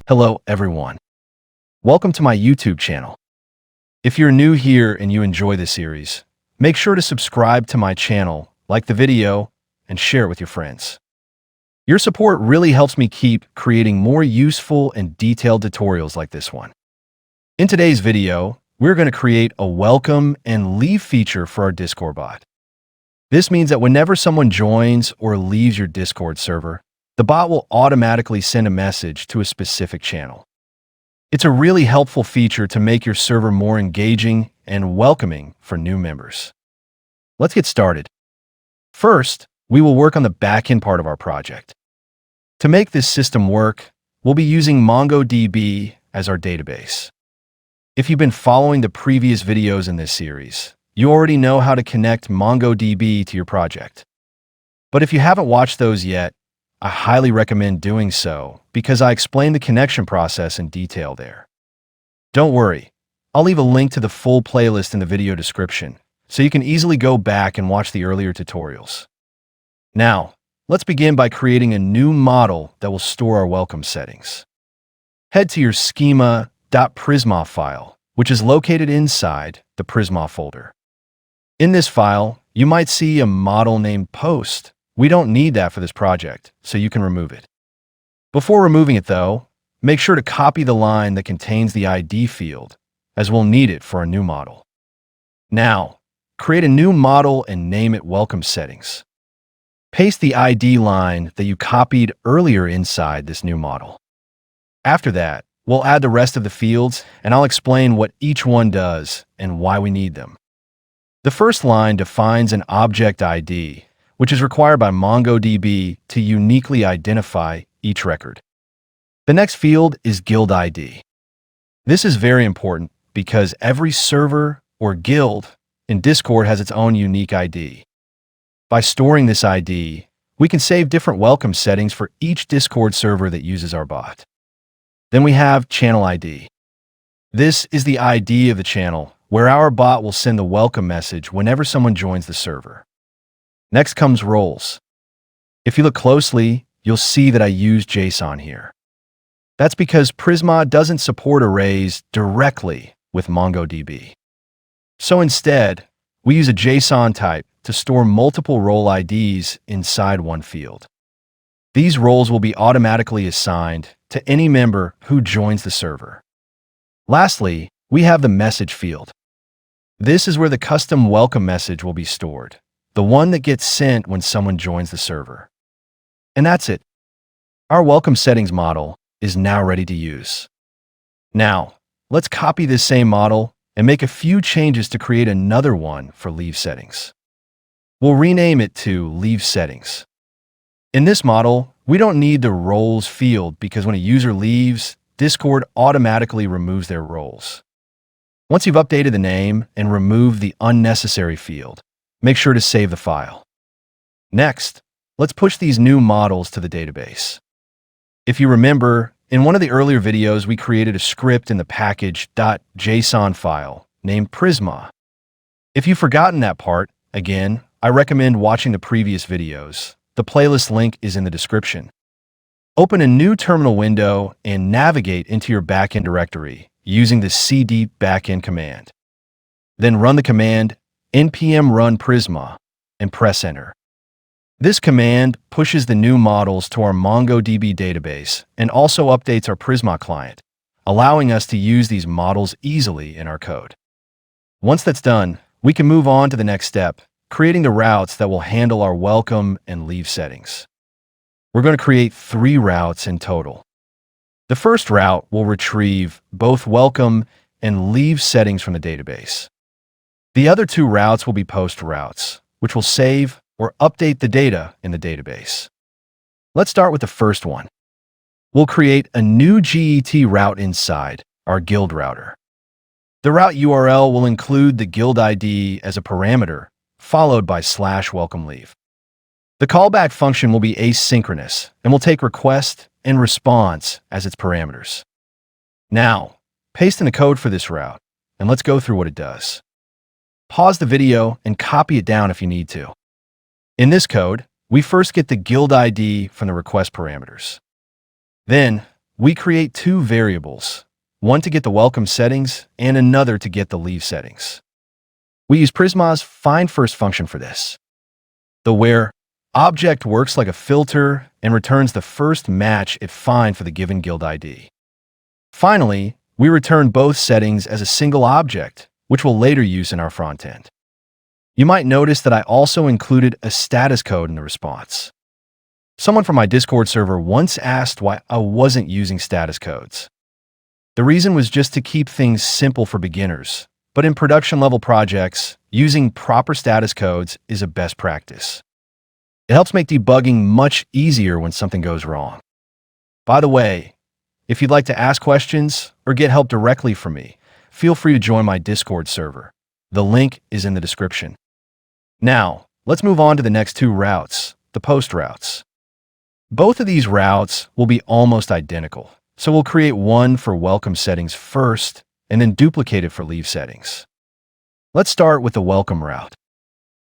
Hello, everyone. Welcome to my YouTube channel. If you're new here and you enjoy this series, make sure to subscribe to my channel, like the video, and share it with your friends. Your support really helps me keep creating more useful and detailed tutorials like this one. In today's video, we're going to create a welcome and leave feature for our Discord bot. This means that whenever someone joins or leaves your Discord server, the bot will automatically send a message to a specific channel. It's a really helpful feature to make your server more engaging and welcoming for new members. Let's get started. First, we will work on the backend part of our project. To make this system work, we'll be using MongoDB as our database. If you've been following the previous videos in this series, you already know how to connect MongoDB to your project. But if you haven't watched those yet, I highly recommend doing so because I explain the connection process in detail there. Don't worry, I'll leave a link to the full playlist in the video description so you can easily go back and watch the earlier tutorials. Now, let's begin by creating a new model that will store our welcome settings. Head to your schema.prisma file, which is located inside the Prisma folder. In this file, you might see a model named post. We don't need that for this project, so you can remove it. Before removing it though, make sure to copy the line that contains the ID field, as we'll need it for our new model. Now, create a new model and name it Welcome Settings. Paste the ID line that you copied earlier inside this new model. After that, we'll add the rest of the fields, and I'll explain what each one does and why we need them. The first line defines an object ID, which is required by MongoDB to uniquely identify each record. The next field is guild ID. This is very important because every server or guild in Discord has its own unique ID. By storing this ID, we can save different welcome settings for each Discord server that uses our bot. Then we have channel ID. This is the ID of the channel where our bot will send the welcome message whenever someone joins the server. Next comes roles. If you look closely, you'll see that I use JSON here. That's because Prisma doesn't support arrays directly with MongoDB. So instead, we use a JSON type to store multiple role IDs inside one field. These roles will be automatically assigned to any member who joins the server. Lastly, we have the message field. This is where the custom welcome message will be stored, the one that gets sent when someone joins the server. And that's it. Our welcome settings model is now ready to use. Now, let's copy this same model and make a few changes to create another one for leave settings. We'll rename it to leave settings. In this model, we don't need the roles field because when a user leaves, Discord automatically removes their roles. Once you've updated the name and removed the unnecessary field, make sure to save the file. Next, let's push these new models to the database. If you remember, in one of the earlier videos, we created a script in the package.json file named Prisma. If you've forgotten that part, again, I recommend watching the previous videos. The playlist link is in the description. Open a new terminal window and navigate into your backend directory using the cd backend command. Then run the command npm run prisma and press enter. This command pushes the new models to our MongoDB database and also updates our Prisma client, allowing us to use these models easily in our code. Once that's done, we can move on to the next step, creating the routes that will handle our welcome and leave settings. We're going to create 3 routes in total. The first route will retrieve both welcome and leave settings from the database. The other 2 routes will be post routes, which will save or update the data in the database. Let's start with the first one. We'll create a new GET route inside our guild router. The route URL will include the guild ID as a parameter, followed by /welcome-leave. The callback function will be asynchronous and will take request and response as its parameters. Now, paste in the code for this route, and let's go through what it does. Pause the video and copy it down if you need to. In this code, we first get the guild ID from the request parameters. Then, we create two variables, one to get the welcome settings and another to get the leave settings. We use Prisma's find first function for this. The where object works like a filter and returns the first match it finds for the given guild ID. Finally, we return both settings as a single object, which we'll later use in our frontend. You might notice that I also included a status code in the response. Someone from my Discord server once asked why I wasn't using status codes. The reason was just to keep things simple for beginners, but in production-level projects, using proper status codes is a best practice. It helps make debugging much easier when something goes wrong. By the way, if you'd like to ask questions or get help directly from me, feel free to join my Discord server. The link is in the description. Now, let's move on to the next two routes, the post routes. Both of these routes will be almost identical, so we'll create one for welcome settings first and then duplicate it for leave settings. Let's start with the welcome route.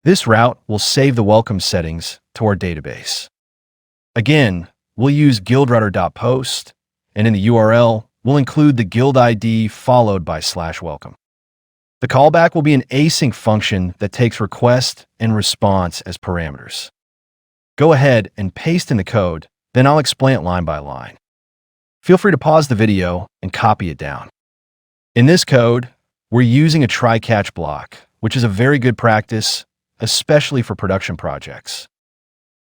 This route will save the welcome settings to our database. Again, we'll use guildrouter.post, and in the URL, we'll include the guild ID followed by /welcome. The callback will be an async function that takes request and response as parameters. Go ahead and paste in the code, then I'll explain it line by line. Feel free to pause the video and copy it down. In this code, we're using a try-catch block, which is a very good practice, especially for production projects.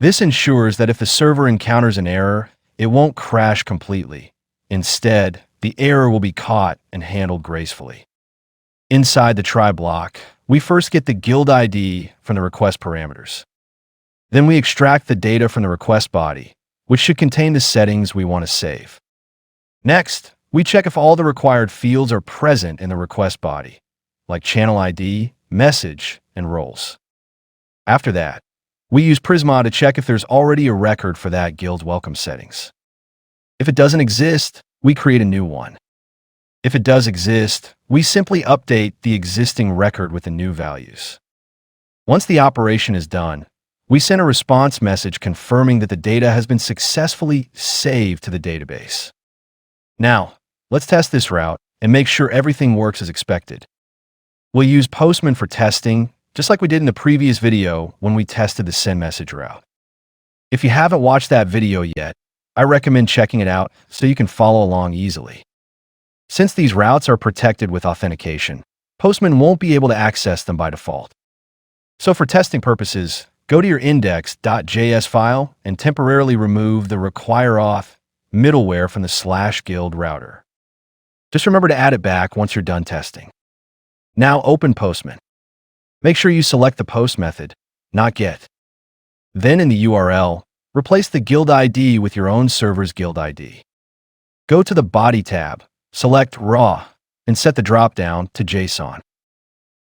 This ensures that if the server encounters an error, it won't crash completely. Instead, the error will be caught and handled gracefully. Inside the try block, we first get the guild ID from the request parameters. Then we extract the data from the request body, which should contain the settings we want to save. Next, we check if all the required fields are present in the request body, like channel ID, message, and roles. After that, we use Prisma to check if there's already a record for that guild welcome settings. If it doesn't exist, we create a new one. If it does exist, we simply update the existing record with the new values. Once the operation is done, we send a response message confirming that the data has been successfully saved to the database. Now, let's test this route and make sure everything works as expected. We'll use Postman for testing, just like we did in the previous video when we tested the send message route. If you haven't watched that video yet, I recommend checking it out so you can follow along easily. Since these routes are protected with authentication, Postman won't be able to access them by default. So for testing purposes, go to your index.js file and temporarily remove the requireauth middleware from the /guild router. Just remember to add it back once you're done testing. Now open Postman. Make sure you select the post method, not get. Then in the URL, replace the guild ID with your own server's guild ID. Go to the Body tab, select Raw, and set the dropdown to JSON.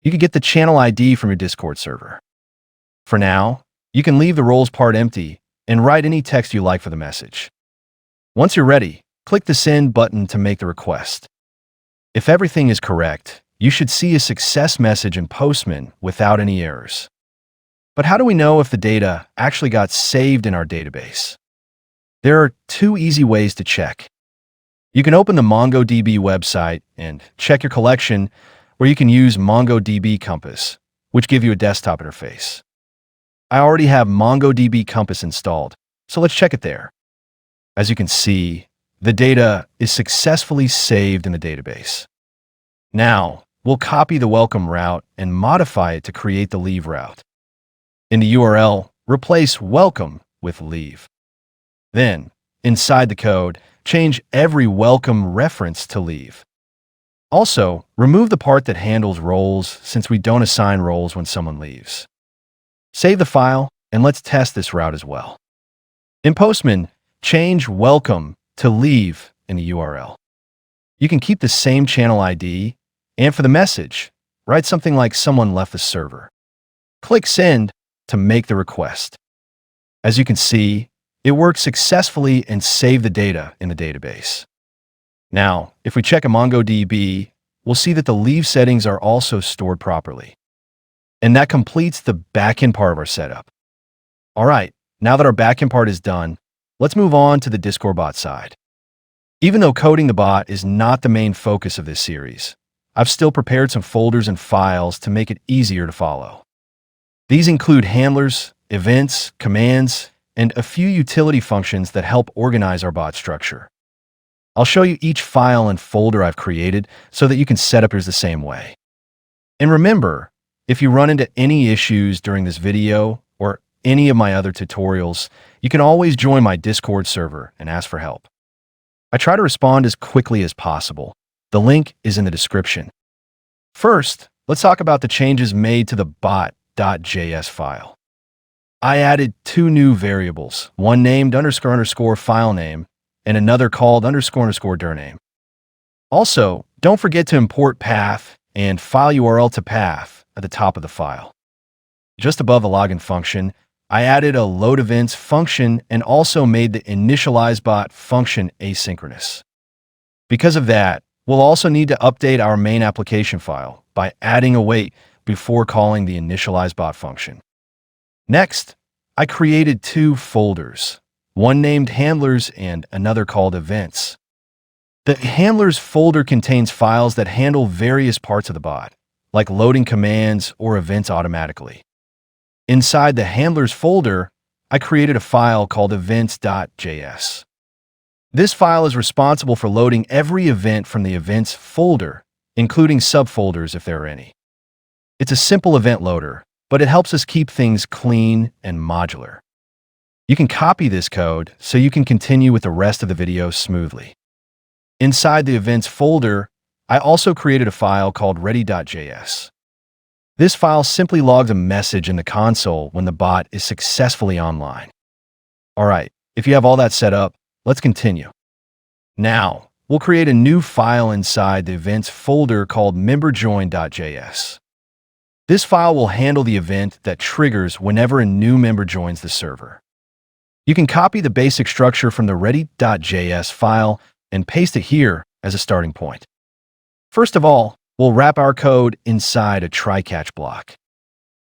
You can get the channel ID from your Discord server. For now, you can leave the roles part empty and write any text you like for the message. Once you're ready, click the Send button to make the request. If everything is correct, you should see a success message in Postman without any errors. But how do we know if the data actually got saved in our database? There are two easy ways to check. You can open the MongoDB website and check your collection, or you can use MongoDB Compass, which give you a desktop interface. I already have MongoDB Compass installed, so let's check it there. As you can see, the data is successfully saved in the database. Now, we'll copy the welcome route and modify it to create the leave route. In the URL, replace welcome with leave. Then, inside the code, change every welcome reference to leave. Also, remove the part that handles roles since we don't assign roles when someone leaves. Save the file, and let's test this route as well. In Postman, change welcome to leave in the URL. You can keep the same channel ID, and for the message, write something like someone left the server. Click Send to make the request. As you can see, it worked successfully and saved the data in the database. Now, if we check a MongoDB, we'll see that the leave settings are also stored properly. And that completes the backend part of our setup. All right, now that our backend part is done, let's move on to the Discord bot side. Even though coding the bot is not the main focus of this series, I've still prepared some folders and files to make it easier to follow. These include handlers, events, commands, and a few utility functions that help organize our bot structure. I'll show you each file and folder I've created so that you can set up yours the same way. And remember, if you run into any issues during this video or any of my other tutorials, you can always join my Discord server and ask for help. I try to respond as quickly as possible. The link is in the description. First, let's talk about the changes made to the bot.js file. I added two new variables, one named __ file name and another called __ dir name. Also, don't forget to import path and file URL to path at the top of the file. Just above the login function, I added a load events function and also made the initializeBot function asynchronous. Because of that, we'll also need to update our main application file by adding a wait before calling the initializeBot function. Next, I created two folders, one named handlers and another called events. The handlers folder contains files that handle various parts of the bot, like loading commands or events automatically. Inside the handlers folder, I created a file called events.js. This file is responsible for loading every event from the events folder, including subfolders if there are any. It's a simple event loader, but it helps us keep things clean and modular. You can copy this code so you can continue with the rest of the video smoothly. Inside the events folder, I also created a file called ready.js. This file simply logs a message in the console when the bot is successfully online. All right, if you have all that set up, let's continue. Now, we'll create a new file inside the events folder called memberjoin.js. This file will handle the event that triggers whenever a new member joins the server. You can copy the basic structure from the ready.js file and paste it here as a starting point. First of all, we'll wrap our code inside a try-catch block.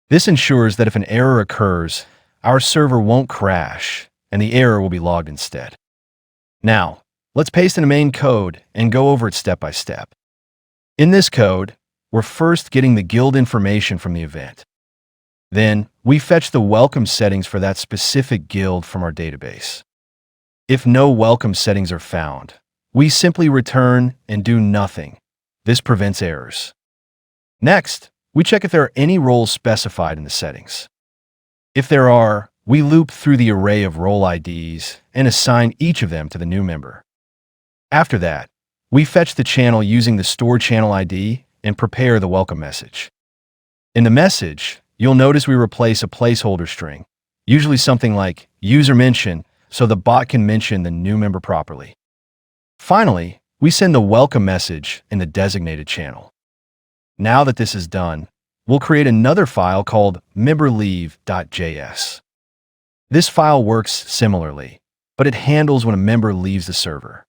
This ensures that if an error occurs, our server won't crash and the error will be logged instead. Now, let's paste in the main code and go over it step by step. In this code, we're first getting the guild information from the event. Then, we fetch the welcome settings for that specific guild from our database. If no welcome settings are found, we simply return and do nothing. This prevents errors. Next, we check if there are any roles specified in the settings. If there are, we loop through the array of role IDs and assign each of them to the new member. After that, we fetch the channel using the stored channel ID and prepare the welcome message. In the message, you'll notice we replace a placeholder string, usually something like user mention, so the bot can mention the new member properly. Finally, we send the welcome message in the designated channel. Now that this is done, we'll create another file called memberleave.js. This file works similarly, but it handles when a member leaves the server.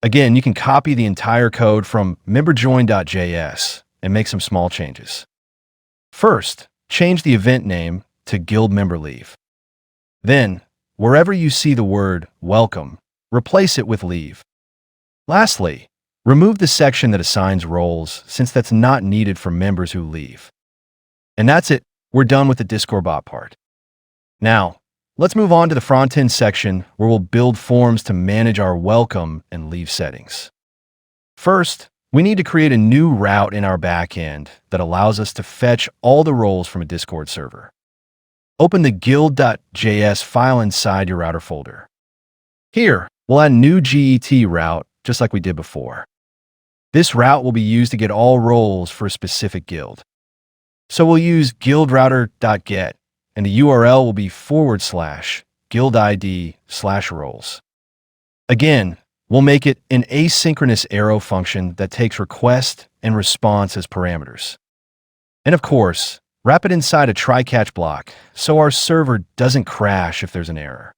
Again, you can copy the entire code from memberjoin.js and make some small changes. First, change the event name to guild member leave. Then, wherever you see the word welcome, replace it with leave. Lastly, remove the section that assigns roles since that's not needed for members who leave. And that's it. We're done with the Discord bot part. Now, let's move on to the Frontend section where we'll build forms to manage our welcome and leave settings. First, we need to create a new route in our backend that allows us to fetch all the roles from a Discord server. Open the guild.js file inside your router folder. Here, we'll add a new GET route just like we did before. This route will be used to get all roles for a specific guild. So we'll use guildrouter.get and the URL will be /guildid/roles. Again, we'll make it an asynchronous arrow function that takes request and response as parameters. And of course, wrap it inside a try-catch block so our server doesn't crash if there's an error.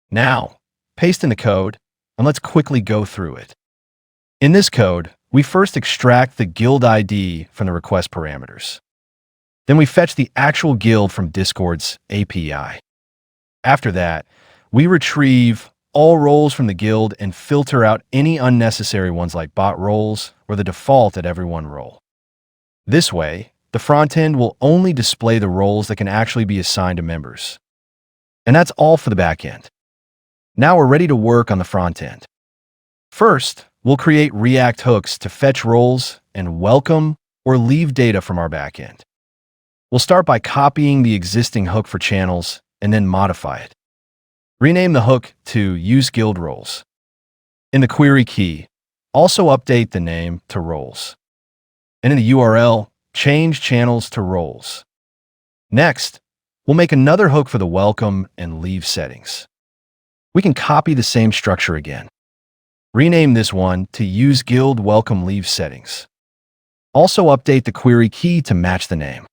Now, paste in the code and let's quickly go through it. In this code, we first extract the guild ID from the request parameters. Then we fetch the actual guild from Discord's API. After that, we retrieve all roles from the guild and filter out any unnecessary ones like bot roles or the default at every one role. This way, the front end will only display the roles that can actually be assigned to members. And that's all for the back end. Now we're ready to work on the front end. First, we'll create React hooks to fetch roles and welcome or leave data from our backend. We'll start by copying the existing hook for channels and then modify it. Rename the hook to Use Guild Roles. In the query key, also update the name to roles. And in the URL, change channels to roles. Next, we'll make another hook for the welcome and leave settings. We can copy the same structure again. Rename this one to Use Guild Welcome Leave Settings. Also update the query key to match the name.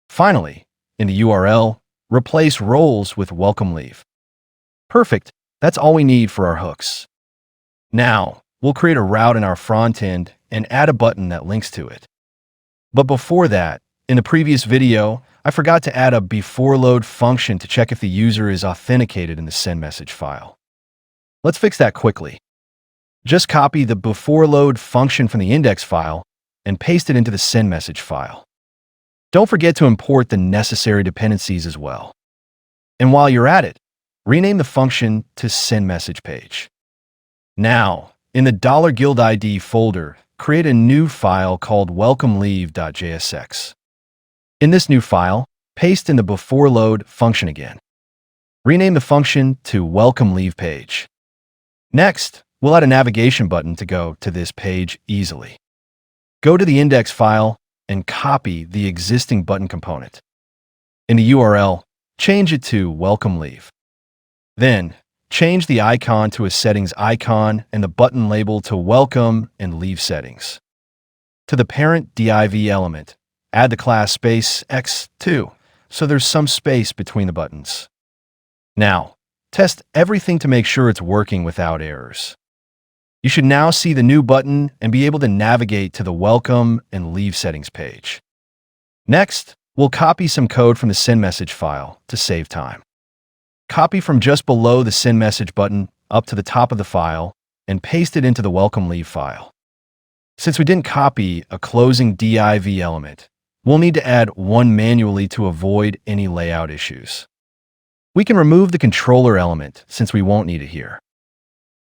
Finally, in the URL, replace roles with welcome leave. Perfect. That's all we need for our hooks. Now, we'll create a route in our front end and add a button that links to it. But before that, in the previous video, I forgot to add a before load function to check if the user is authenticated in the send message file. Let's fix that quickly. Just copy the before load function from the index file and paste it into the send message file. Don't forget to import the necessary dependencies as well. And while you're at it, rename the function to send message page. Now, in the $guild ID folder, create a new file called welcomeleave.jsx. In this new file, paste in the before load function again. Rename the function to welcome leave page. Next, we'll add a navigation button to go to this page easily. Go to the index file and copy the existing button component. In the URL, change it to welcome leave. Then, change the icon to a settings icon and the button label to welcome and leave settings. To the parent div element, add the class space x2, so there's some space between the buttons. Now, test everything to make sure it's working without errors. You should now see the new button and be able to navigate to the welcome and leave settings page. Next, we'll copy some code from the send message file to save time. Copy from just below the send message button up to the top of the file and paste it into the welcome leave file. Since we didn't copy a closing div element, we'll need to add one manually to avoid any layout issues. We can remove the controller element since we won't need it here.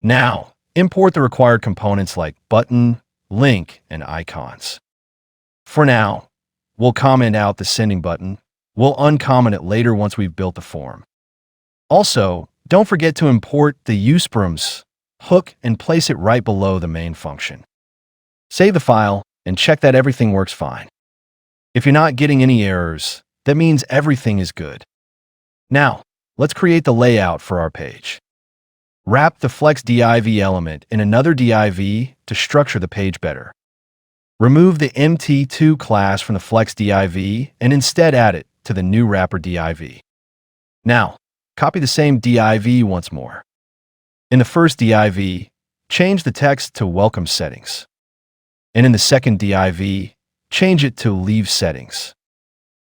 Now, import the required components like button, link, and icons. For now, we'll comment out the sending button. We'll uncomment it later once we've built the form. Also, don't forget to import the useparams hook and place it right below the main function. Save the file and check that everything works fine. If you're not getting any errors, that means everything is good. Now, let's create the layout for our page. Wrap the flex div element in another div to structure the page better. Remove the mt2 class from the flex div and instead add it to the new wrapper div. Now, copy the same div once more. In the first div, change the text to welcome settings. And in the second div, change it to leave settings.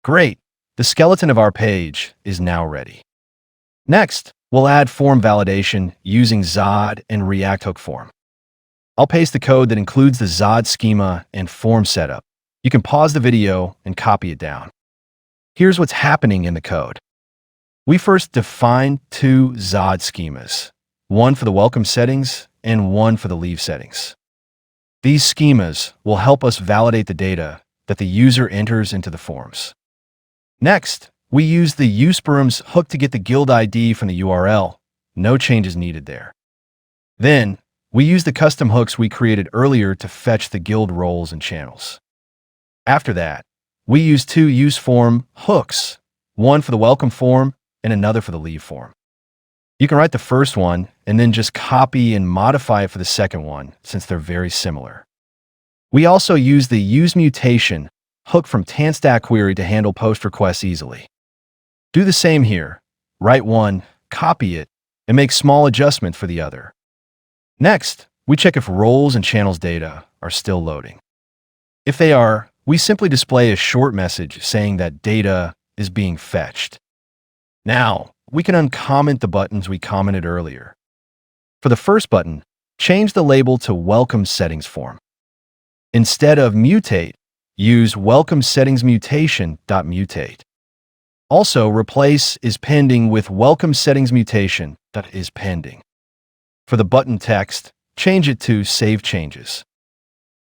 Great! The skeleton of our page is now ready. Next, we'll add form validation using Zod and React Hook Form. I'll paste the code that includes the Zod schema and form setup. You can pause the video and copy it down. Here's what's happening in the code. We first define two Zod schemas, one for the welcome settings and one for the leave settings. These schemas will help us validate the data that the user enters into the forms. Next, we use the useparams hook to get the guild ID from the URL. No changes needed there. Then, we use the custom hooks we created earlier to fetch the guild roles and channels. After that, we use two useform hooks, one for the welcome form and another for the leave form. You can write the first one and then just copy and modify it for the second one since they're very similar. We also use the useMutation hook from TanStack query to handle post requests easily. Do the same here. Write one, copy it, and make small adjustments for the other. Next, we check if roles and channels data are still loading. If they are, we simply display a short message saying that data is being fetched. Now, we can uncomment the buttons we commented earlier. For the first button, change the label to Welcome Settings Form. Instead of mutate, use Welcome Settings Mutation.mutate. Also, replace is pending with Welcome Settings Mutation.is pending. For the button text, change it to Save Changes.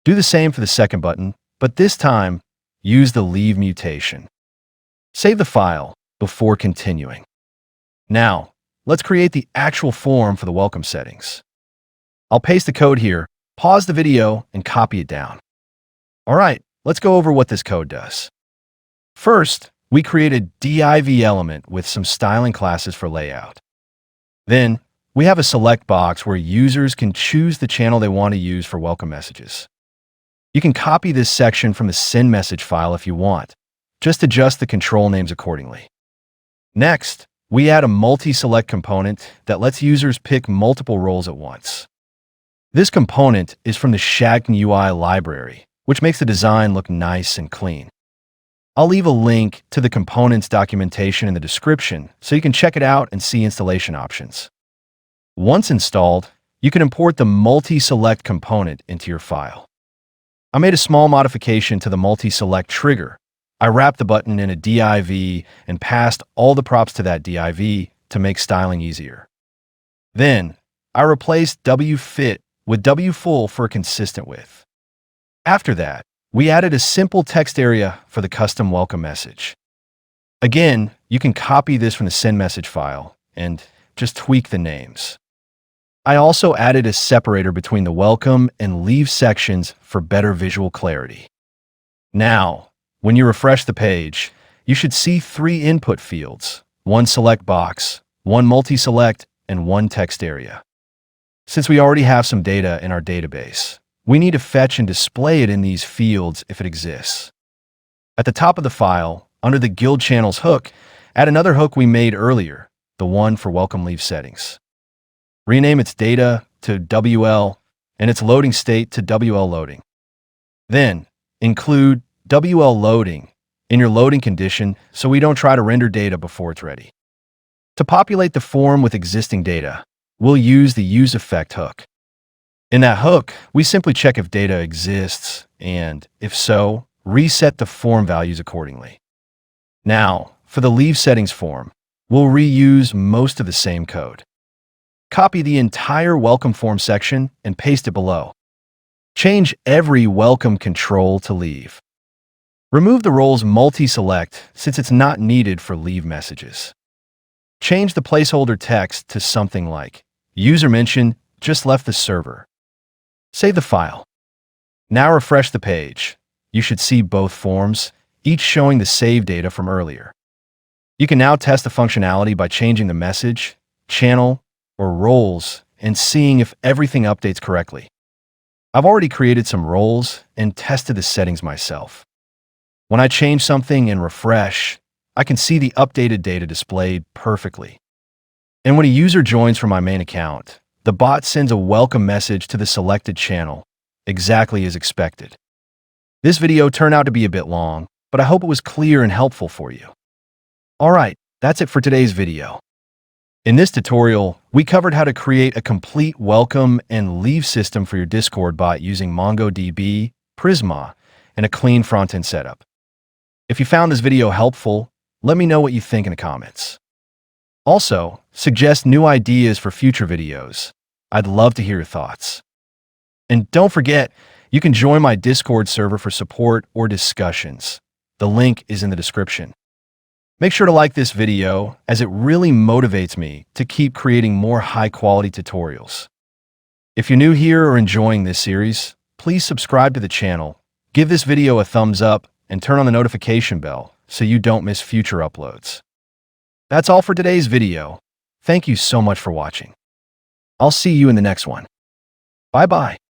Do the same for the second button, but this time, use the Leave mutation. Save the file before continuing. Now, let's create the actual form for the welcome settings. I'll paste the code here, pause the video, and copy it down. All right, let's go over what this code does. First, we create a div element with some styling classes for layout. Then, we have a select box where users can choose the channel they want to use for welcome messages. You can copy this section from the send message file if you want. Just adjust the control names accordingly. Next, we add a multi-select component that lets users pick multiple roles at once. This component is from the Shadcn UI library, which makes the design look nice and clean. I'll leave a link to the component's documentation in the description so you can check it out and see installation options. Once installed, you can import the multi-select component into your file. I made a small modification to the multi-select trigger. I wrapped the button in a div and passed all the props to that div to make styling easier. Then, I replaced wFit with wFull for a consistent width. After that, we added a simple text area for the custom welcome message. Again, you can copy this from the send message file and just tweak the names. I also added a separator between the welcome and leave sections for better visual clarity. Now, when you refresh the page, you should see 3 input fields, 1 select box, 1 multi-select, and 1 text area. Since we already have some data in our database, we need to fetch and display it in these fields if it exists. At the top of the file, under the Guild Channels hook, add another hook we made earlier, the one for welcome leave settings. Rename its data to WL and its loading state to WL loading. Then, include WL loading in your loading condition so we don't try to render data before it's ready. To populate the form with existing data, we'll use the useEffect hook. In that hook, we simply check if data exists and, if so, reset the form values accordingly. Now, for the leave settings form, we'll reuse most of the same code. Copy the entire welcome form section and paste it below. Change every welcome control to leave. Remove the roles multi-select since it's not needed for leave messages. Change the placeholder text to something like, user mentioned just left the server. Save the file. Now refresh the page. You should see both forms, each showing the save data from earlier. You can now test the functionality by changing the message, channel, or roles and seeing if everything updates correctly. I've already created some roles and tested the settings myself. When I change something and refresh, I can see the updated data displayed perfectly. And when a user joins from my main account, the bot sends a welcome message to the selected channel, exactly as expected. This video turned out to be a bit long, but I hope it was clear and helpful for you. Alright, that's it for today's video. In this tutorial, we covered how to create a complete welcome and leave system for your Discord bot using MongoDB, Prisma, and a clean front-end setup. If you found this video helpful, let me know what you think in the comments. Also, suggest new ideas for future videos. I'd love to hear your thoughts. And don't forget, you can join my Discord server for support or discussions. The link is in the description. Make sure to like this video as it really motivates me to keep creating more high-quality tutorials. If you're new here or enjoying this series, please subscribe to the channel, give this video a thumbs up, and turn on the notification bell so you don't miss future uploads. That's all for today's video. Thank you so much for watching. I'll see you in the next one. Bye-bye.